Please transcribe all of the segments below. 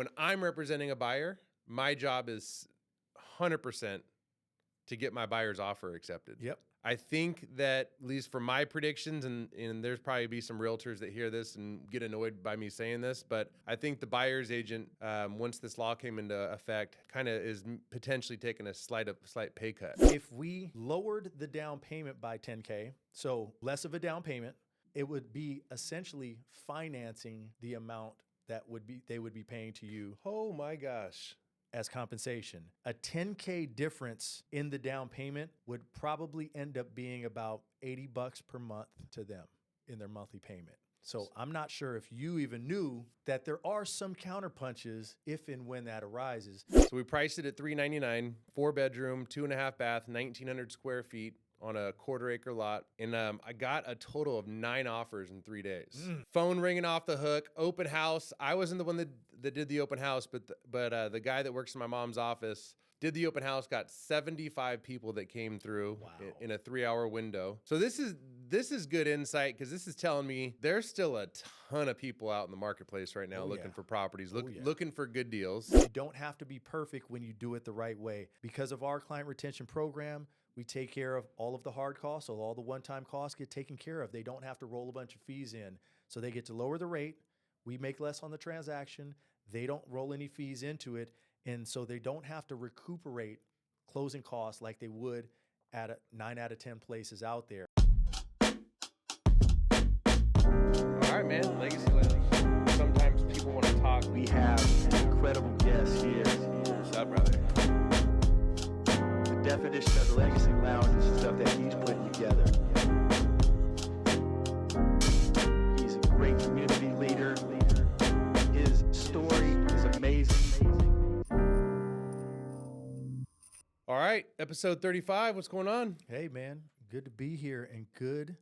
when I'm representing a buyer, my job is 100% to get my buyer's offer accepted. Yep. I think that, at least for my predictions, and there's probably be some realtors that hear this and get annoyed by me saying this, but I think the buyer's agent, once this law came into effect, kind of is potentially taking a slight pay cut. If we lowered the down payment by $10K, so less of a down payment, it would be essentially financing the amount that they would be paying to you. Oh my gosh. As compensation. A $10K difference in the down payment would probably end up being about $80 per month to them in their monthly payment. So I'm not sure if you even knew that there are some counterpunches if and when that arises. So we priced it at $399, 4-bedroom, 2.5 bath, 1,900 square feet on a 1/4-acre lot. And I got a total of 9 offers in 3 days. Phone ringing off the hook, open house. I wasn't the one that did the open house, but the guy that works in my mom's office did the open house, got 75 people that came through in a 3-hour window. So this is good insight, because this is telling me there's still a ton of people out in the marketplace right now looking for properties, looking for good deals. You don't have to be perfect when you do it the right way. Because of our client retention program, we take care of all of the hard costs, so all the one-time costs get taken care of. They don't have to roll a bunch of fees in. So they get to lower the rate. We make less on the transaction. They don't roll any fees into it. And so they don't have to recuperate closing costs like they would at 9 out of 10 places out there. All right, man. Legacy Lounge. Sometimes people want to talk. We have an incredible guest here. What's up, brother? The definition of the Legacy Lounge is the stuff that he's putting together. He's a great community leader. His story is amazing. All right, episode 35. What's going on? Hey, man. Good to be here and good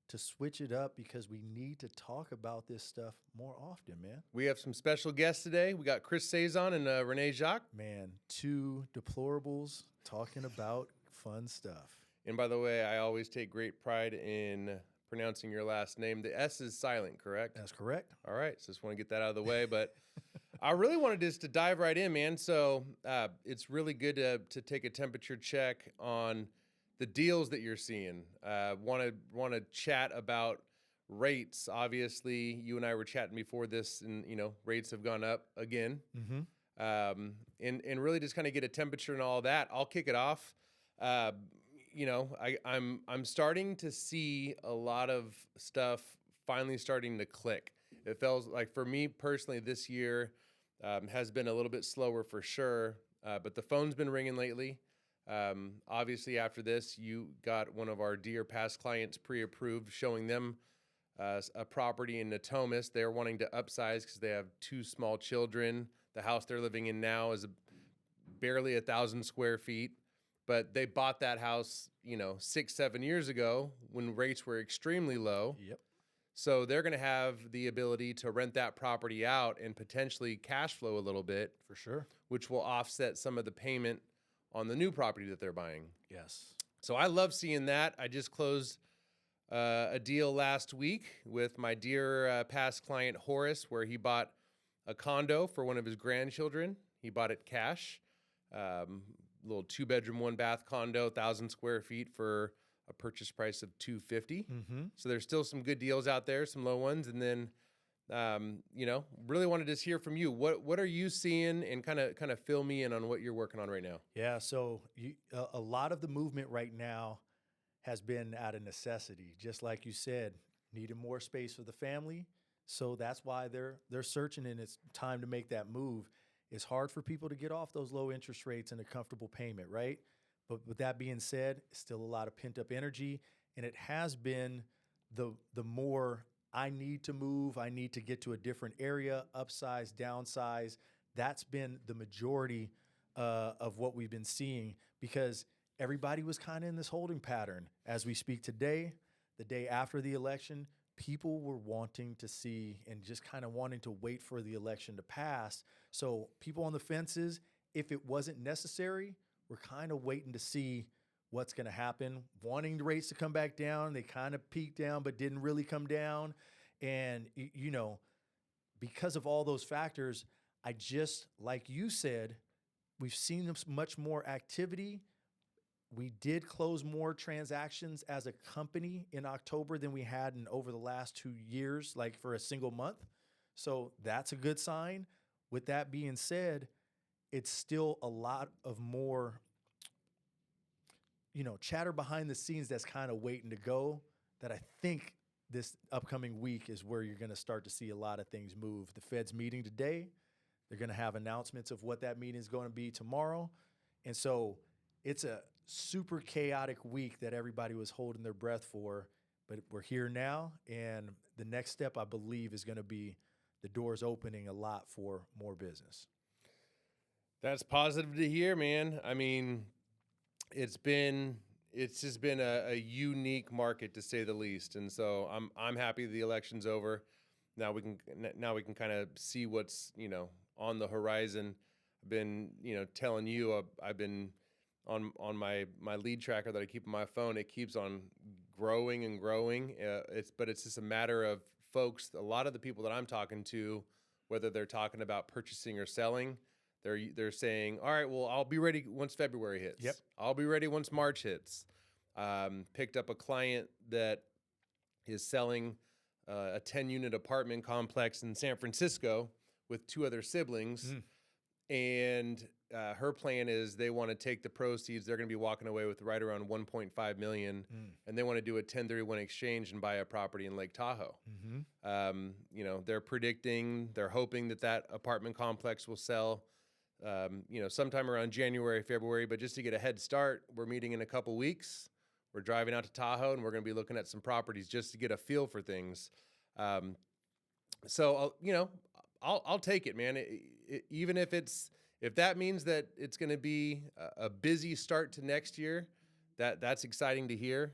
to switch it up, because we need to talk about this stuff more often, man. We have some special guests today. We got Chris Saison and Rene Jacques. Man, 2 deplorables talking about fun stuff. And by the way, I always take great pride in pronouncing your last name. The S is silent, correct? That's correct. All right, so just want to get that out of the way. But I really wanted just to dive right in, man. So it's really good to take a temperature check on the deals that you're seeing. Want to chat about rates. Obviously, you and I were chatting before this, and rates have gone up again. And really just kind of get a temperature and all that. I'll kick it off. I'm starting to see a lot of stuff finally starting to click. It feels like, for me personally, this year has been a little bit slower for sure. But the phone's been ringing lately. Obviously, after this, you got one of our dear past clients pre-approved, showing them a property in Natomas. They're wanting to upsize because they have 2 small children. The house they're living in now is barely 1,000 square feet, but they bought that house, 6-7 years ago when rates were extremely low. Yep. So they're going to have the ability to rent that property out and potentially cash flow a little bit. For sure. Which will offset some of the payment on the new property that they're buying. Yes. So I love seeing that. I just closed a deal last week with my dear past client Horace, where he bought a condo for one of his grandchildren. He bought it cash, little 2-bedroom, 1-bath condo, 1,000 square feet for a purchase price of $250. So there's still some good deals out there, some low ones, and then really want to just hear from you. What are you seeing, and kind of fill me in on what you're working on right now? Yeah, so a lot of the movement right now has been out of necessity. Just like you said, needed more space for the family. So that's why they're searching, and it's time to make that move. It's hard for people to get off those low interest rates and a comfortable payment, right? But with that being said, still a lot of pent-up energy, and it has been the more I need to move, I need to get to a different area, upsize, downsize. That's been the majority of what we've been seeing, because everybody was kind of in this holding pattern. As we speak today, the day after the election, people were wanting to see and just kind of wanting to wait for the election to pass. So people on the fences, if it wasn't necessary, we're kind of waiting to see what's going to happen, wanting the rates to come back down. They kind of peaked down but didn't really come down. And, because of all those factors, I just, like you said, we've seen much more activity. We did close more transactions as a company in October than we had in over the last 2 years, like for a single month. So that's a good sign. With that being said, it's still a lot of more, chatter behind the scenes that's kind of waiting to go, that I think this upcoming week is where you're going to start to see a lot of things move. The Fed's meeting today. They're going to have announcements of what that meeting is going to be tomorrow. And so it's a super chaotic week that everybody was holding their breath for, but we're here now. And the next step, I believe, is going to be the doors opening a lot for more business. That's positive to hear, man. I mean, it's just been a unique market, to say the least. And so I'm happy the election's over. Now we can kind of see what's, on the horizon. I've been, telling you, I've been on my lead tracker that I keep on my phone. It keeps on growing and growing. But it's just a matter of folks. A lot of the people that I'm talking to, whether they're talking about purchasing or selling, they're saying, all right, well, I'll be ready once February hits. Yep. I'll be ready once March hits. Picked up a client that is selling a 10-unit apartment complex in San Francisco with 2 other siblings. And her plan is they want to take the proceeds. They're going to be walking away with right around $1.5 million, and they want to do a 1031 exchange and buy a property in Lake Tahoe. They're hoping that apartment complex will sell, sometime around January, February. But just to get a head start, we're meeting in a couple weeks. We're driving out to Tahoe, and we're going to be looking at some properties just to get a feel for things. So I'll take it, man. Even if that means that it's going to be a busy start to next year, that's exciting to hear.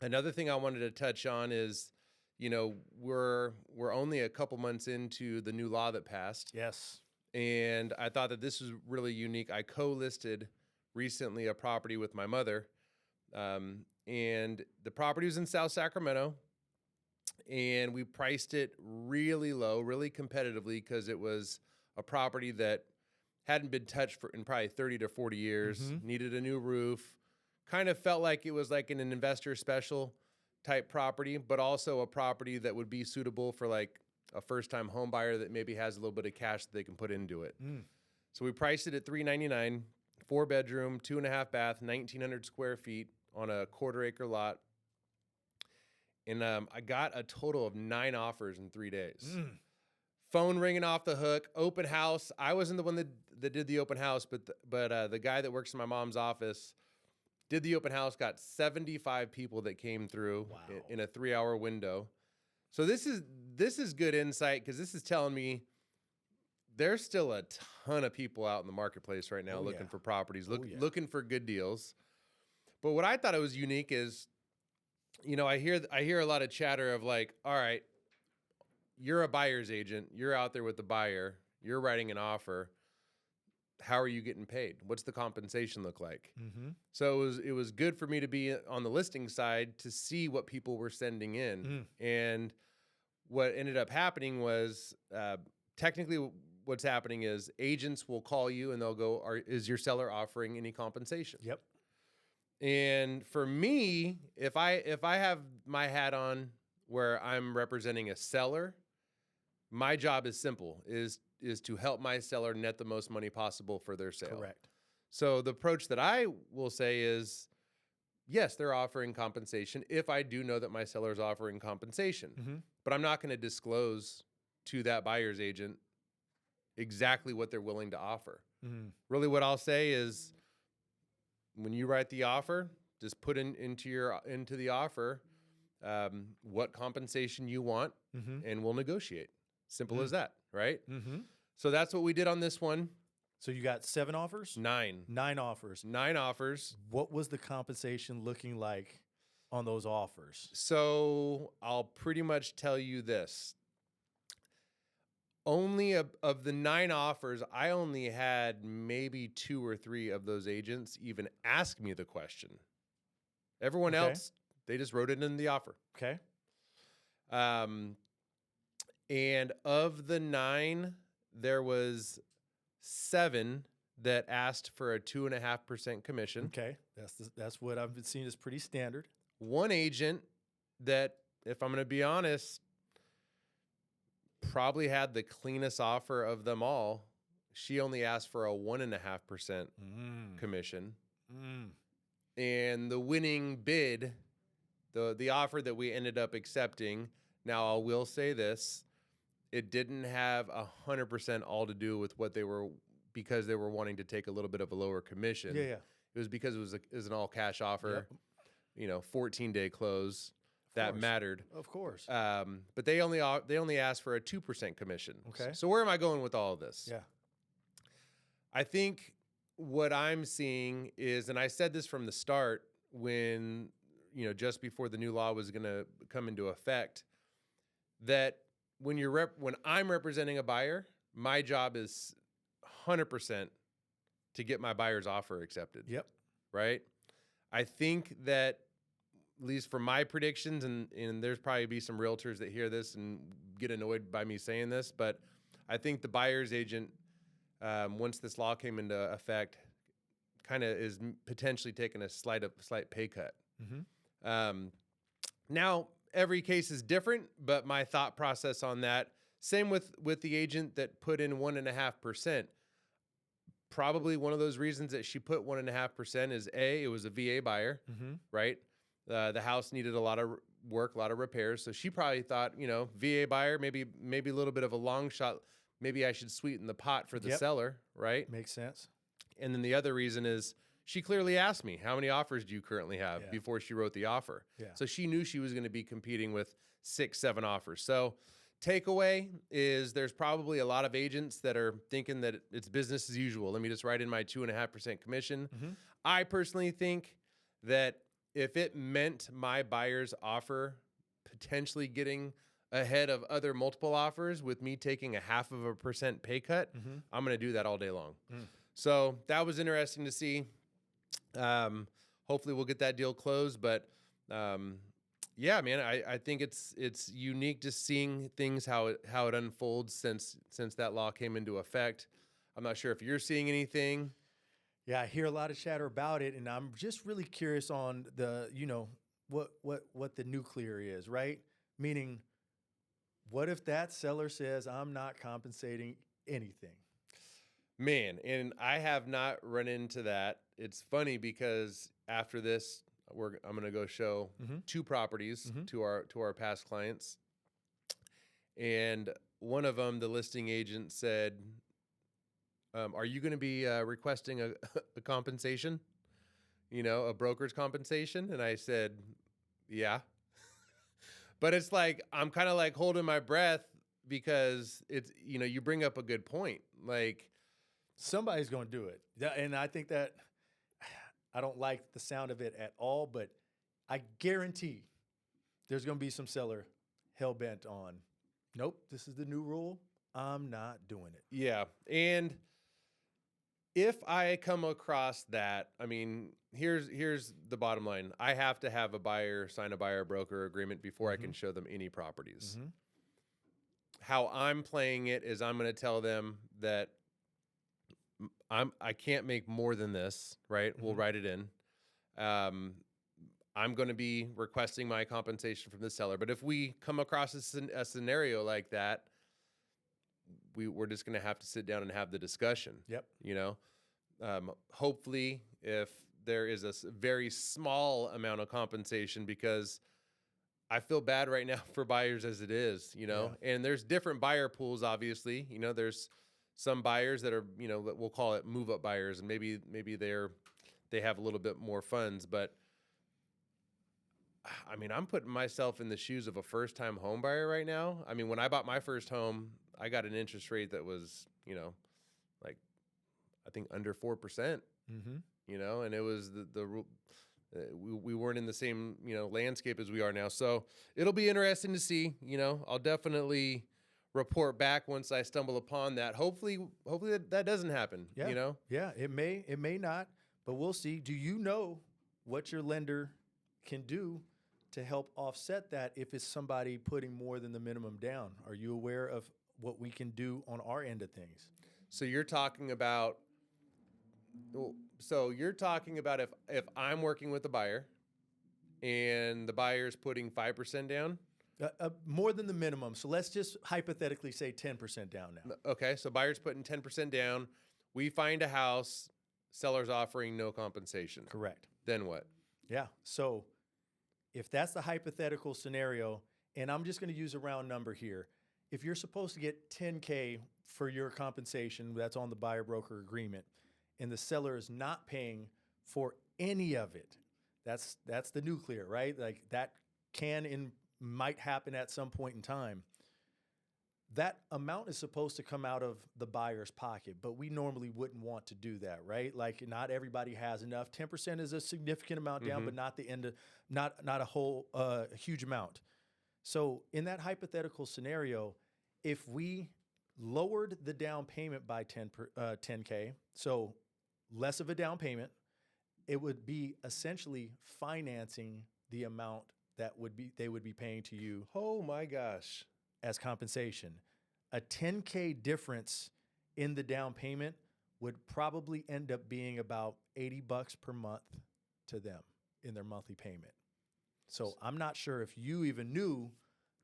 Another thing I wanted to touch on is, we're only a couple months into the new law that passed. Yes. And I thought that this was really unique. I co-listed recently a property with my mother, and the property was in South Sacramento. And we priced it really low, really competitively, because it was a property that hadn't been touched in probably 30 to 40 years, needed a new roof, kind of felt like it was like an investor special type property, but also a property that would be suitable for like a first-time home buyer that maybe has a little bit of cash that they can put into it. So we priced it at $399, 4-bedroom, 2.5 bath, 1,900 square feet on a 1/4-acre lot. And I got a total of 9 offers in 3 days. Phone ringing off the hook, open house. I wasn't the one that did the open house, but the guy that works in my mom's office did the open house, got 75 people that came through in a 3-hour window. So this is good insight, because this is telling me there's still a ton of people out in the marketplace right now looking for properties, looking for good deals. But what I thought it was unique is, I hear a lot of chatter of like, all right, you're a buyer's agent. You're out there with the buyer. You're writing an offer. How are you getting paid? What's the compensation look like? So it was good for me to be on the listing side to see what people were sending in. And what ended up happening was, technically what's happening is agents will call you and they'll go, is your seller offering any compensation? Yep. And for me, if I have my hat on where I'm representing a seller, my job is simple, is to help my seller net the most money possible for their sale. Correct. So the approach that I will say is, yes, they're offering compensation if I do know that my seller is offering compensation. But I'm not going to disclose to that buyer's agent exactly what they're willing to offer. Really what I'll say is, when you write the offer, just put into the offer what compensation you want, and we'll negotiate. Simple as that, right? So that's what we did on this one. So you got 7 offers? 9. 9 offers. 9 offers. What was the compensation looking like on those offers? So I'll pretty much tell you this. Only of the 9 offers, I only had maybe 2 or 3 of those agents even ask me the question. Everyone else, they just wrote it in the offer. Okay. And of the 9 there was 7 that asked for a 2.5% commission. Okay, that's what I've been seeing is pretty standard. 1 agent that, if I'm going to be honest, probably had the cleanest offer of them all. She only asked for a 1.5% commission. And the winning bid, the offer that we ended up accepting, now I will say this, it didn't have 100% all to do with what they were, because they were wanting to take a little bit of a lower commission. Yeah. It was because it was an all cash offer, 14-day close. That course. mattered. Of course. But they only asked for a 2% commission. Okay. So where am I going with all of this? Yeah. I think what I'm seeing is, and I said this from the start when, just before the new law was going to come into effect, that when I'm representing a buyer, my job is 100% to get my buyer's offer accepted. Yep. Right? I think that, at least for my predictions, and there's probably be some realtors that hear this and get annoyed by me saying this, but I think the buyer's agent, once this law came into effect, kind of is potentially taking a slight pay cut. Now, every case is different, but my thought process on that, same with the agent that put in 1.5%. Probably one of those reasons that she put 1.5% is it was a VA buyer, right? The house needed a lot of work, a lot of repairs. So she probably thought, VA buyer, maybe a little bit of a long shot. Maybe I should sweeten the pot for the seller, right? Makes sense. And then the other reason is she clearly asked me, how many offers do you currently have, before she wrote the offer? Yeah. So she knew she was going to be competing with 6, 7 offers. So takeaway is there's probably a lot of agents that are thinking that it's business as usual. Let me just write in my 2.5% commission. I personally think that if it meant my buyer's offer potentially getting ahead of other multiple offers with me taking 0.5% pay cut, I'm going to do that all day long. So that was interesting to see. Hopefully we'll get that deal closed, but yeah, man, I think it's unique just seeing things how it unfolds since that law came into effect. I'm not sure if you're seeing anything. Yeah, I hear a lot of chatter about it, and I'm just really curious on the, what the nuclear is, right? Meaning, what if that seller says, I'm not compensating anything? Man, and I have not run into that. It's funny because after this, I'm going to go show 2 properties to our past clients. And one of them, the listing agent said, are you going to be requesting a compensation, a broker's compensation? And I said, yeah. But it's like, I'm kind of like holding my breath because it's, you bring up a good point. Like, somebody's going to do it. And I think that I don't like the sound of it at all, but I guarantee there's going to be some seller hell-bent on, nope, this is the new rule. I'm not doing it. Yeah. And if I come across that, I mean, here's the bottom line. I have to have a buyer sign a buyer broker agreement before I can show them any properties. How I'm playing it is I'm going to tell them that I can't make more than this, right? We'll write it in. I'm going to be requesting my compensation from the seller. But if we come across a scenario like that, we're just going to have to sit down and have the discussion. Yep. Hopefully, if there is a very small amount of compensation, because I feel bad right now for buyers as it is, and there's different buyer pools, obviously. There's some buyers that are, we'll call it move up buyers, and maybe they have a little bit more funds. But I mean, I'm putting myself in the shoes of a first time home buyer right now. I mean, when I bought my first home, I got an interest rate that was, like, I think under 4%, and it was we weren't in the same, landscape as we are now. So it'll be interesting to see, I'll definitely report back once I stumble upon that. Hopefully that doesn't happen, Yeah. Yeah, it may not, but we'll see. Do you know what your lender can do to help offset that if it's somebody putting more than the minimum down? Are you aware of what we can do on our end of things. So you're talking about if I'm working with a buyer and the buyer's putting 5% down. More than the minimum. So let's just hypothetically say 10% down now. Okay, so buyer's putting 10% down. We find a house, seller's offering no compensation. Correct. Then what? Yeah. So if that's the hypothetical scenario, and I'm just going to use a round number here, if you're supposed to get $10K for your compensation, that's on the buyer broker agreement, and the seller is not paying for any of it, that's the nuclear, right? Like that might happen at some point in time. That amount is supposed to come out of the buyer's pocket, but we normally wouldn't want to do that, right? Like not everybody has enough. 10% is a significant amount down, but not the end of, not a whole huge amount. So in that hypothetical scenario, if we lowered the down payment by 10K, so less of a down payment, it would be essentially financing the amount that they would be paying to you. Oh my gosh. As compensation. A 10K difference in the down payment would probably end up being about $80 per month to them in their monthly payment. So I'm not sure if you even knew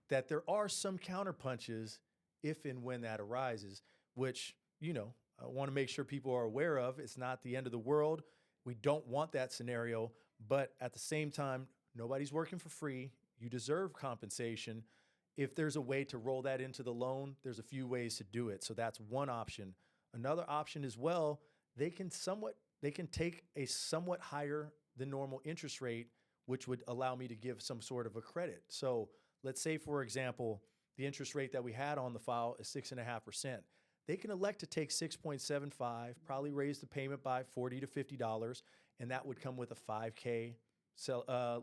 that there are some counterpunches if and when that arises, which, I want to make sure people are aware of. It's not the end of the world. We don't want that scenario, but at the same time, nobody's working for free. You deserve compensation. If there's a way to roll that into the loan, there's a few ways to do it. So that's one option. Another option as well, they can take a somewhat higher than normal interest rate, which would allow me to give some sort of a credit. So let's say, for example, the interest rate that we had on the file is 6.5%. They can elect to take 6.75, probably raise the payment by $40 to $50, and that would come with a $5K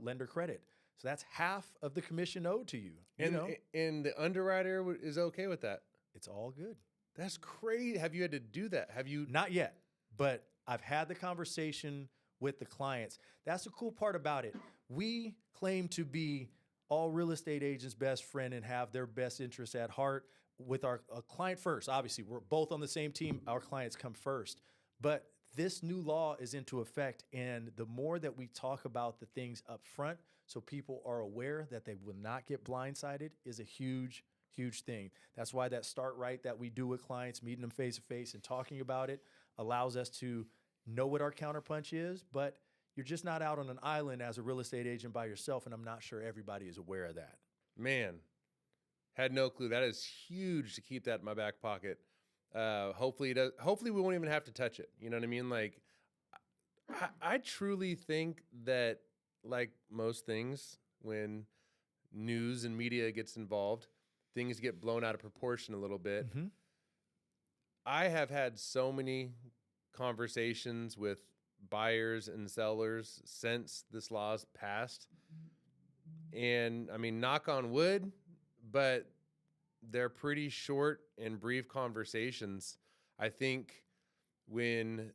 lender credit. So that's half of the commission owed to you. And the underwriter is okay with that. It's all good. That's crazy. Have you had to do that? Have you? Not yet, but I've had the conversation with the clients. That's the cool part about it. We claim to be all real estate agents' best friend and have their best interests at heart with our client first. Obviously, we're both on the same team. Our clients come first. But this new law is into effect, and the more that we talk about the things up front so people are aware that they will not get blindsided is a huge, huge thing. That's why that start right that we do with clients, meeting them face-to-face and talking about it, allows us to know what our counterpunch is, but you're just not out on an island as a real estate agent by yourself, and I'm not sure everybody is aware of that. Man, had no clue. That is huge to keep that in my back pocket. Hopefully we won't even have to touch it. You know what I mean? Like, I truly think that, like most things, when news and media gets involved, things get blown out of proportion a little bit. Mm-hmm. I have had so many conversations with buyers and sellers since this law's passed. And I mean, knock on wood, but they're pretty short and brief conversations. I think when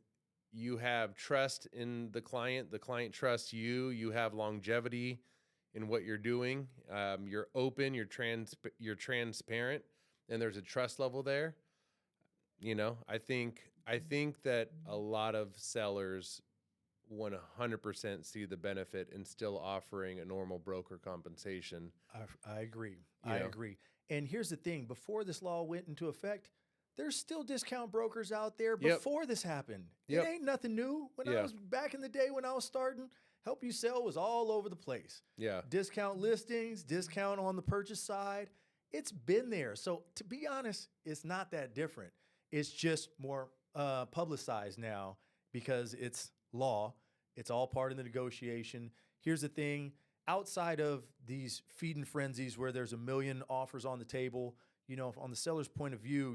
you have trust in the client trusts you, you have longevity in what you're doing. You're open, you're transparent, and there's a trust level there. I think that a lot of sellers 100% see the benefit in still offering a normal broker compensation. I agree. I agree. And here's the thing. Before this law went into effect, there's still discount brokers out there before this happened. It ain't nothing new. When I was back in the day when I was starting, Help You Sell was all over the place. Yeah. Discount listings, discount on the purchase side. It's been there. So to be honest, it's not that different. It's just more publicized now because it's law. It's all part of the negotiation. Here's the thing. Outside of these feeding frenzies where there's a million offers on the table, on the seller's point of view,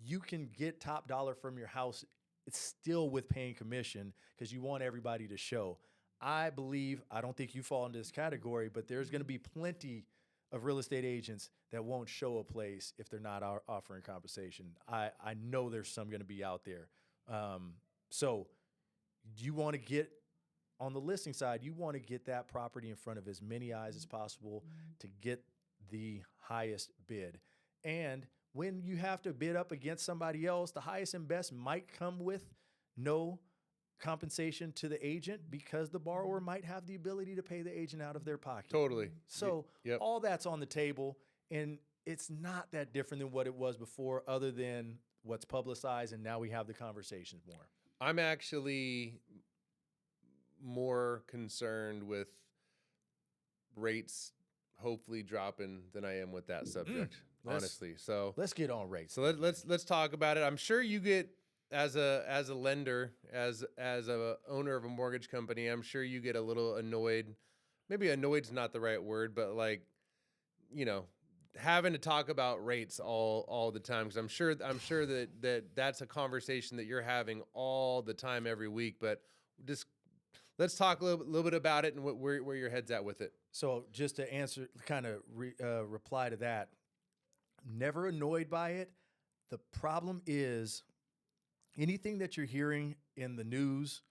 you can get top dollar from your house. It's still with paying commission because you want everybody to show. I don't think you fall into this category, but there's going to be plenty of real estate agents that won't show a place if they're not offering compensation. I know there's some going to be out there. So you want to get on the listing side, you want to get that property in front of as many eyes as possible to get the highest bid. And when you have to bid up against somebody else, the highest and best might come with no compensation to the agent because the borrower might have the ability to pay the agent out of their pocket. Totally. So Yep. all that's on the table, and it's not that different than what it was before, other than what's publicized, and now we have the conversations more. I'm actually more concerned with rates hopefully dropping than I am with that subject, honestly. So Let's get on rates. So let's talk about it. I'm sure you get as a lender, as a owner of a mortgage company, I'm sure you get a little annoyed. Maybe annoyed's not the right word, but like, you know, having to talk about rates all the time, because I'm sure that's a conversation that you're having all the time every week. But just let's talk a little bit about it and where your head's at with it. So just to answer, kind of reply to that, never annoyed by it. The problem is anything that you're hearing in the news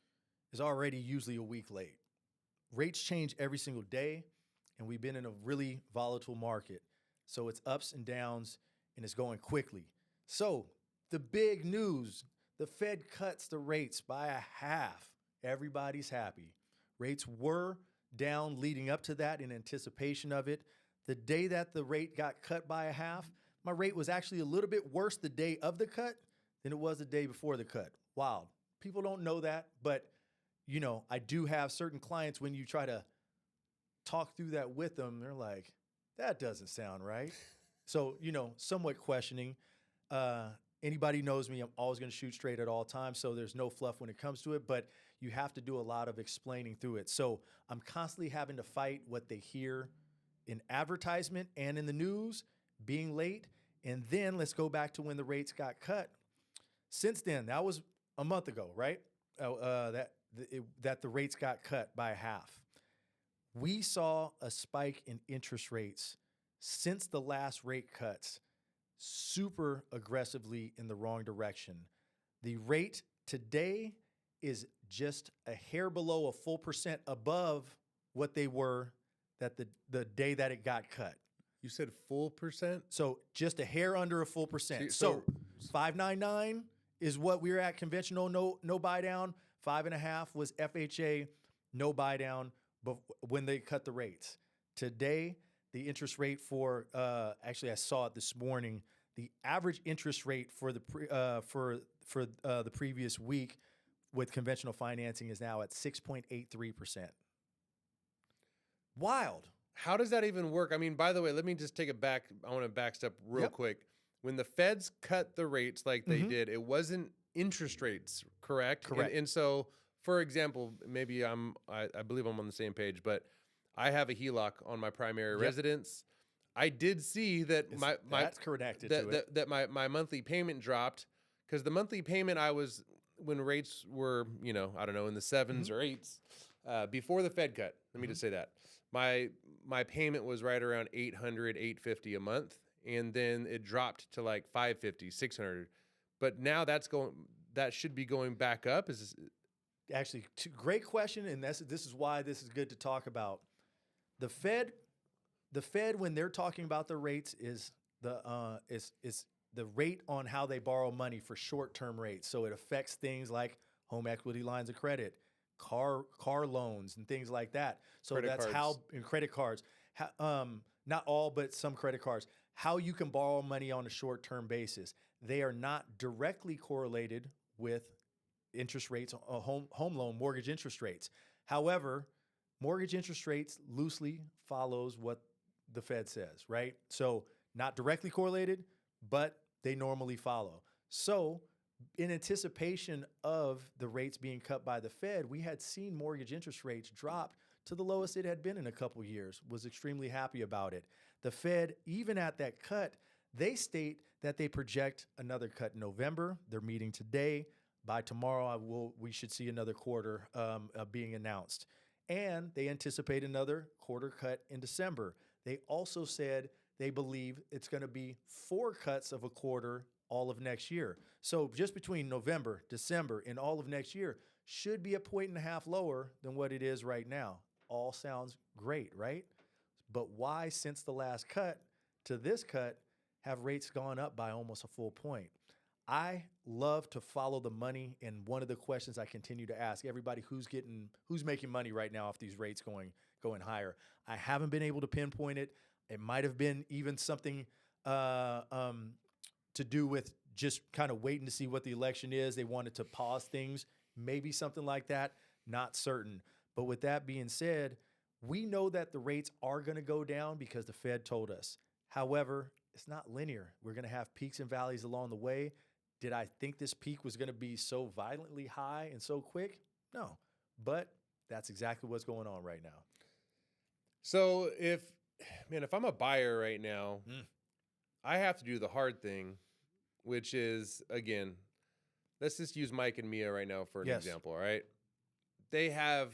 is already usually a week late. Rates change every single day, and we've been in a really volatile market. So it's ups and downs, and it's going quickly. So the big news, the Fed cuts the rates by a half. Everybody's happy. Rates were down leading up to that in anticipation of it. The day that the rate got cut by a half, my rate was actually a little bit worse the day of the cut than it was the day before the cut. Wild. People don't know that, but you know, I do have certain clients when you try to talk through that with them, they're like, that doesn't sound right. So, you know, somewhat questioning. Anybody knows me, I'm always going to shoot straight at all times, so there's no fluff when it comes to it, but you have to do a lot of explaining through it. So I'm constantly having to fight what they hear in advertisement and in the news, being late. And then let's go back to when the rates got cut. Since then, that was a month ago, right? That the rates got cut by half. We saw a spike in interest rates since the last rate cuts, super aggressively in the wrong direction. The rate today is just a hair below a full percent above what they were that the day that it got cut. You said full percent? So just a hair under a full percent. So 599 is what we were at conventional, no buy down. 5.5 was FHA, no buy down, but when they cut the rates. Today, the interest rate for actually I saw it this morning. The average interest rate for the previous week with conventional financing is now at 6.83%. Wild. How does that even work? I mean, by the way, let me just take it back. I want to backstep real quick. When the feds cut the rates like they did, it wasn't interest rates, correct? Correct. And so, for example, maybe I believe I'm on the same page, but I have a HELOC on my primary residence. I did see that that's connected to it. That my monthly payment dropped, because the monthly payment when rates were, you know, I don't know, in the 7s or 8s before the Fed cut. Let me just say that my payment was right around $800, $850 a month, and then it dropped to like $550, $600. But now that should be going back up. Actually, great question, and this is why this is good to talk about. The Fed, when they're talking about the rates, is the rate on how they borrow money for short-term rates. So it affects things like home equity lines of credit, car loans, and things like that. So credit cards. Not all, but some credit cards. How you can borrow money on a short-term basis. They are not directly correlated with interest rates, home loan mortgage interest rates. However, mortgage interest rates loosely follows what the Fed says, right? So not directly correlated, but they normally follow. So in anticipation of the rates being cut by the Fed, we had seen mortgage interest rates drop to the lowest it had been in a couple years, was extremely happy about it. The Fed, even at that cut, they state that they project another cut in November. They're meeting today. By tomorrow, we should see another quarter being announced. And they anticipate another quarter cut in December. They also said they believe it's going to be 4 cuts of a quarter all of next year. So just between November, December, and all of next year should be 1.5 points lower than what it is right now. All sounds great, right? But why, since the last cut to this cut, have rates gone up by almost a full point. I love to follow the money, and one of the questions I continue to ask everybody who's making money right now off these rates going higher. I haven't been able to pinpoint it. It might have been even something uh, um, to do with just kind of waiting to see what the election is. They wanted to pause things, maybe something like that. Not certain. But with that being said, we know that the rates are going to go down because the Fed told us. However, it's not linear. We're going to have peaks and valleys along the way. Did I think this peak was going to be so violently high and so quick? No. But that's exactly what's going on right now. So if I'm a buyer right now, I have to do the hard thing, which is, again, let's just use Mike and Mia right now for an example, all right? They have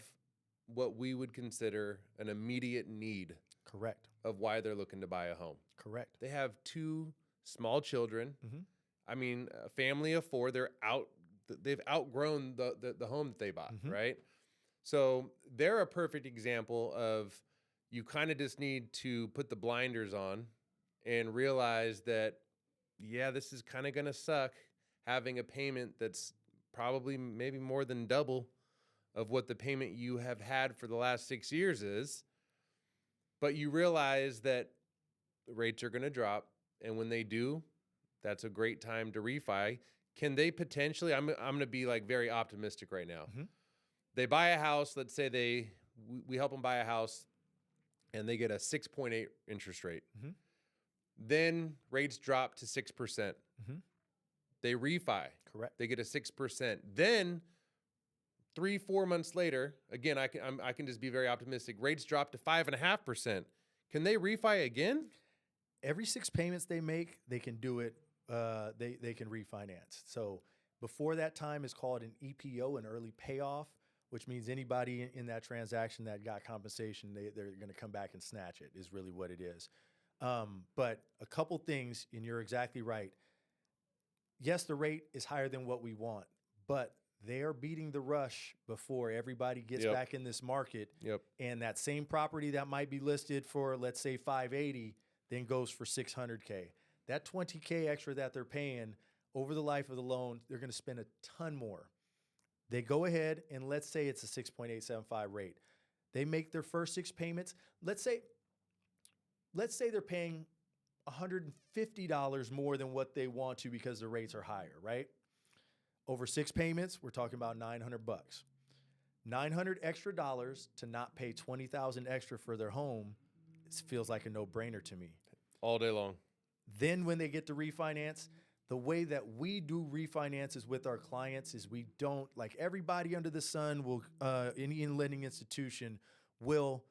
what we would consider an immediate need. Correct. Of why they're looking to buy a home. Correct. They have 2 small children. Mm-hmm. I mean, a family of 4. They've outgrown the home that they bought, right? So they're a perfect example of you kind of just need to put the blinders on and realize that, yeah, this is kind of going to suck having a payment that's probably maybe more than double of what the payment you have had for the last 6 years is. But you realize that rates are going to drop, and when they do, that's a great time to refi. Can they potentially? I'm going to be like very optimistic right now. They buy a house. Let's say we help them buy a house, and they get a 6.8 interest rate. Then rates drop to 6%. They refi. Correct. They get a 6%. Then 3-4 months later, again, I can just be very optimistic. Rates drop to 5.5%. Can they refi again? Every 6 payments they make, they can do it. They can refinance. So before that time is called an EPO, an early payoff, which means anybody in that transaction that got compensation, they're going to come back and snatch it. Is really what it is. But a couple things, and you're exactly right. Yes, the rate is higher than what we want, but they are beating the rush before everybody gets back in this market. And that same property that might be listed for, let's say, $580, then goes for $600K. That $20K extra that they're paying over the life of the loan, they're going to spend a ton more. They go ahead and let's say it's a 6.875 rate. They make their first 6 payments. Let's say they're paying $150 more than what they want to because the rates are higher, right? Over 6 payments, we're talking about $900. $900 extra dollars to not pay $20,000 extra for their home, it feels like a no-brainer to me. All day long. Then when they get to refinance, the way that we do refinances with our clients is we don't, like everybody under the sun will, any lending institution will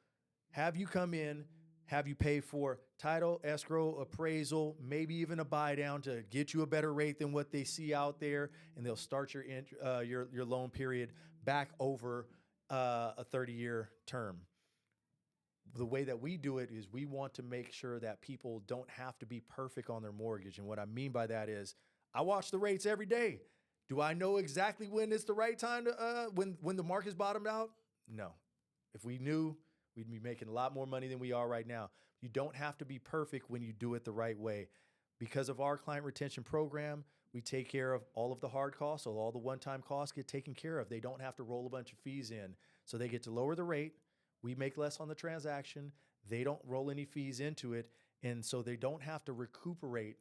have you come in, have you pay for title, escrow, appraisal, maybe even a buy down to get you a better rate than what they see out there, and they'll start your loan period back over a 30-year term. The way that we do it is we want to make sure that people don't have to be perfect on their mortgage. And what I mean by that is I watch the rates every day. Do I know exactly when it's the right time to when the market's bottomed out? No. If we knew, we'd be making a lot more money than we are right now. You don't have to be perfect when you do it the right way. Because of our client retention program, we take care of all of the hard costs, so all the one-time costs get taken care of. They don't have to roll a bunch of fees in. So they get to lower the rate. We make less on the transaction. They don't roll any fees into it. And so they don't have to recuperate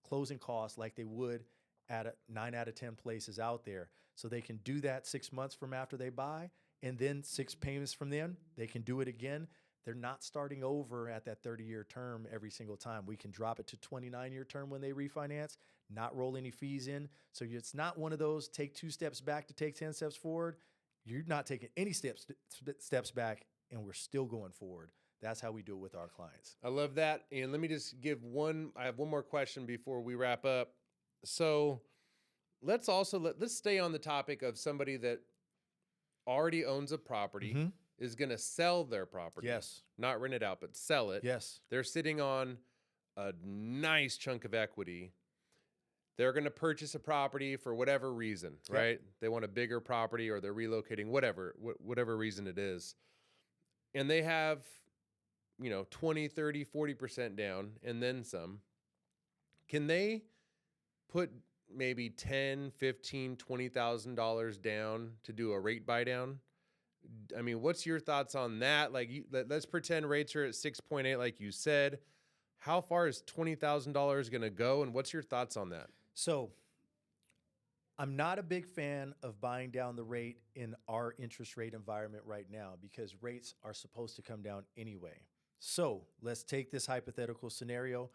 closing costs like they would at 9 out of 10 places out there. So they can do that 6 months from after they buy, and then 6 payments from then, they can do it again. They're not starting over at that 30-year term every single time. We can drop it to 29-year term when they refinance, not roll any fees in. So it's not one of those take 2 steps back to take 10 steps forward. You're not taking any steps back, and we're still going forward. That's how we do it with our clients. I love that. And let me just give I have one more question before we wrap up. So let's stay on the topic of somebody that already owns a property, is going to sell their property. Yes. Not rent it out, but sell it. Yes. They're sitting on a nice chunk of equity. They're going to purchase a property for whatever reason, right? They want a bigger property, or they're relocating, whatever reason it is. And they have, 20, 30, 40% down and then some. Can they put maybe 10, 15, $20,000 down to do a rate buy down? I mean, what's your thoughts on that? Like, let's pretend rates are at 6.8, like you said. How far is $20,000 going to go, and what's your thoughts on that? So I'm not a big fan of buying down the rate in our interest rate environment right now because rates are supposed to come down anyway. So let's take this hypothetical scenario,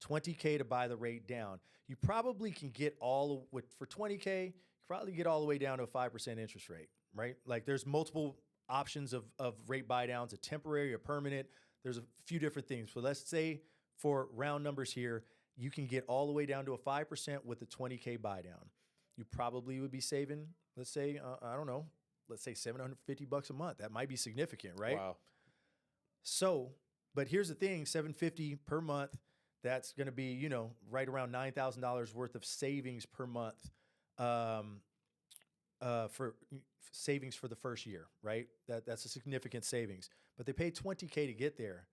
20K to buy the rate down. You probably can get for 20K, you probably get all the way down to a 5% interest rate, right? Like there's multiple options of rate buy downs, a temporary, a permanent. There's a few different things. So let's say for round numbers here, you can get all the way down to a 5% with a 20K buy down. You probably would be saving, let's say, I don't know, let's say $750 a month. That might be significant, right? Wow. So, but here's the thing, $750 per month, that's going to be, you know, right around $9,000 worth of savings per month for savings for the first year, right? That's a significant savings. But they pay $20K to get there.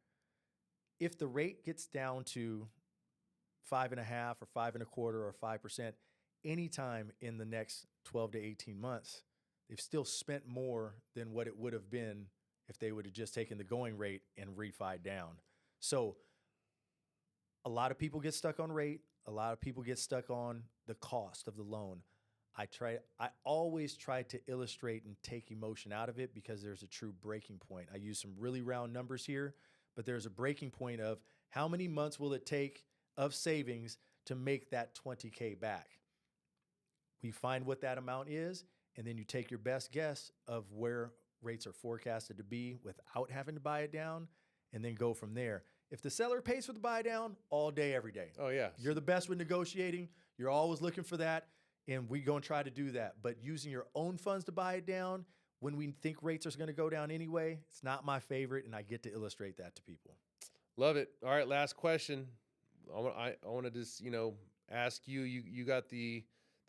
If the rate gets down to 5.5 or 5.25 or 5%, anytime in the next 12 to 18 months, they've still spent more than what it would have been if they would have just taken the going rate and refied down. So a lot of people get stuck on rate. A lot of people get stuck on the cost of the loan. I always try to illustrate and take emotion out of it because there's a true breaking point. I use some really round numbers here, but there's a breaking point of how many months will it take of savings to make that 20K back. We find what that amount is, and then you take your best guess of where rates are forecasted to be without having to buy it down, and then go from there. If the seller pays for the buy down, all day, every day. Oh, yeah. You're the best with negotiating. You're always looking for that, and we're going to try to do that. But using your own funds to buy it down when we think rates are going to go down anyway, it's not my favorite, and I get to illustrate that to people. Love it. All right, last question. I want to just, ask you. You got the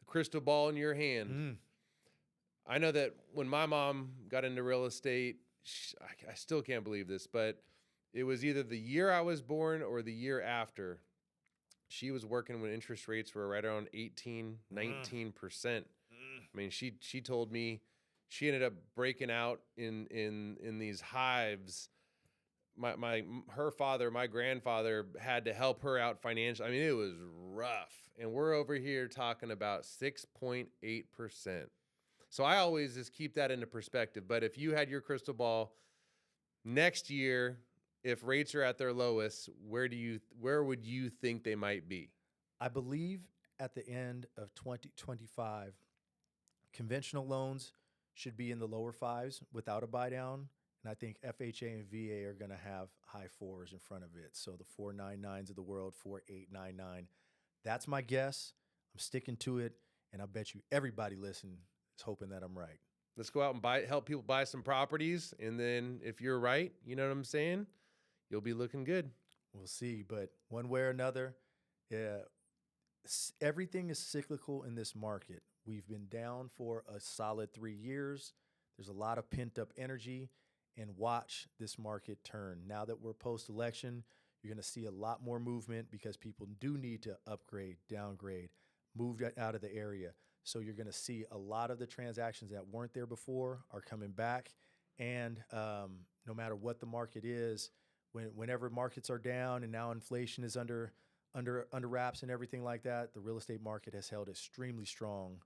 crystal ball in your hand. I know that when my mom got into real estate, I still can't believe this, but it was either the year I was born or the year after. She was working when interest rates were right around 18, 19%. I mean, she told me she ended up breaking out in these hives. My grandfather had to help her out financially. I mean, it was rough. And we're over here talking about 6.8%. So I always just keep that into perspective. But if you had your crystal ball next year, if rates are at their lowest, where would you think they might be? I believe at the end of 2025, conventional loans should be in the lower fives without a buy down. And I think FHA and VA are going to have high fours in front of it. So the 4.99s of the world, 4.899. That's my guess. I'm sticking to it. And I bet you everybody listening is hoping that I'm right. Let's go out and help people buy some properties. And then if you're right, you know what I'm saying? You'll be looking good. We'll see. But one way or another, everything is cyclical in this market. We've been down for a solid 3 years. There's a lot of pent up energy. And watch this market turn. Now that we're post-election, you're going to see a lot more movement because people do need to upgrade, downgrade, move out of the area. So you're going to see a lot of the transactions that weren't there before are coming back. And no matter what the market is, whenever markets are down and now inflation is under wraps and everything like that, the real estate market has held extremely strong.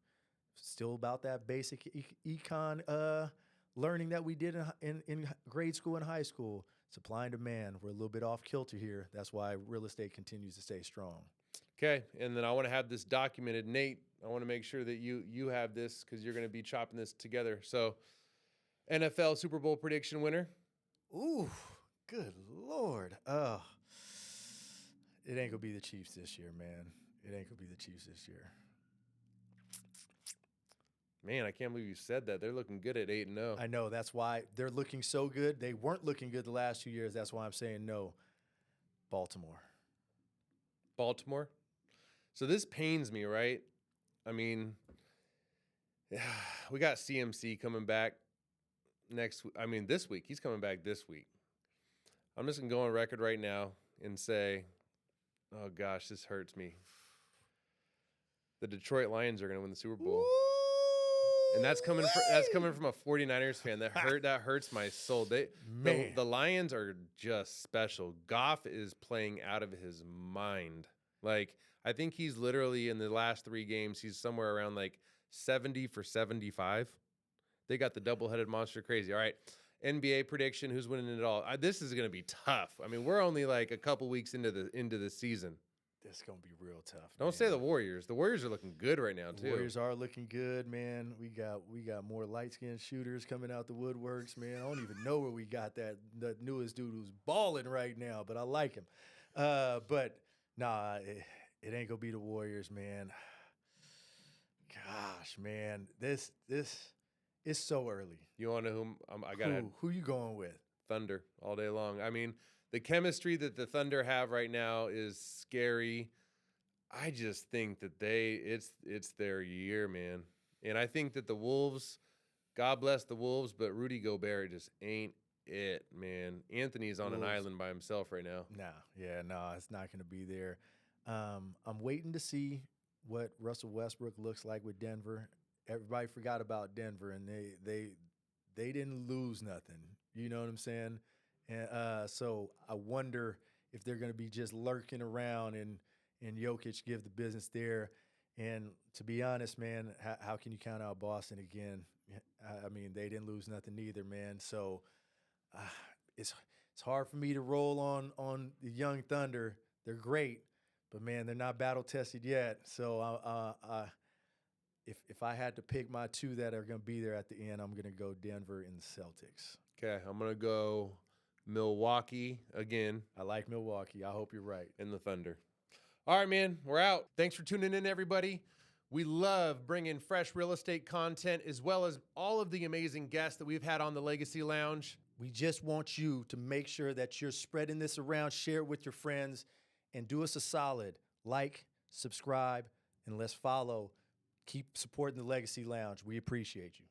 Still about that basic econ learning that we did in grade school and high school. Supply and demand. We're a little bit off kilter here. That's why real estate continues to stay strong. Okay, and then I want to have this documented. Nate, I want to make sure that you have this because you're going to be chopping this together. So, NFL Super Bowl prediction winner? Ooh, good Lord. Oh, it ain't going to be the Chiefs this year, man. It ain't going to be the Chiefs this year. Man, I can't believe you said that. They're looking good at 8-0. I know. That's why they're looking so good. They weren't looking good the last 2 years. That's why I'm saying no. Baltimore. So this pains me, right? I mean, we got CMC coming back this week. He's coming back this week. I'm just going to go on record right now and say, oh, gosh, this hurts me. The Detroit Lions are going to win the Super Bowl. And that's coming from a 49ers fan. That hurts my soul. Man. The Lions are just special. Goff is playing out of his mind. Like, I think he's literally in the last 3 games, he's somewhere around like 70 for 75. They got the double-headed monster crazy. All right. NBA prediction, who's winning it all? This is going to be tough. I mean, we're only like a couple weeks into the season. This is gonna be real tough. Don't say the Warriors. The Warriors are looking good right now, too. Warriors are looking good, man. We got more light-skinned shooters coming out the woodworks, man. I don't even know where we got the newest dude who's balling right now, but I like him. But nah, it ain't gonna be the Warriors, man. Gosh, man, this is so early. You want to know whom I got? Who you going with? Thunder all day long. I mean, the chemistry that the Thunder have right now is scary. I just think that it's their year, man. And I think that the Wolves, God bless the Wolves, but Rudy Gobert just ain't it, man. Anthony's on an island by himself right now. Nah, it's not going to be there. I'm waiting to see what Russell Westbrook looks like with Denver. Everybody forgot about Denver, and they didn't lose nothing. You know what I'm saying? And so I wonder if they're going to be just lurking around and Jokic give the business there. And to be honest, man, how can you count out Boston again? I mean, they didn't lose nothing either, man. So it's hard for me to roll on the young Thunder. They're great, but man, they're not battle tested yet. So if I had to pick my 2 that are going to be there at the end, I'm going to go Denver and the Celtics. Okay, I'm going to go Milwaukee again. I like Milwaukee. I hope you're right. And the Thunder. All right, man, we're out. Thanks for tuning in, everybody. We love bringing fresh real estate content as well as all of the amazing guests that we've had on the Legacy Lounge. We just want you to make sure that you're spreading this around, share it with your friends, and do us a solid. Like, subscribe, and let's follow. Keep supporting the Legacy Lounge. We appreciate you.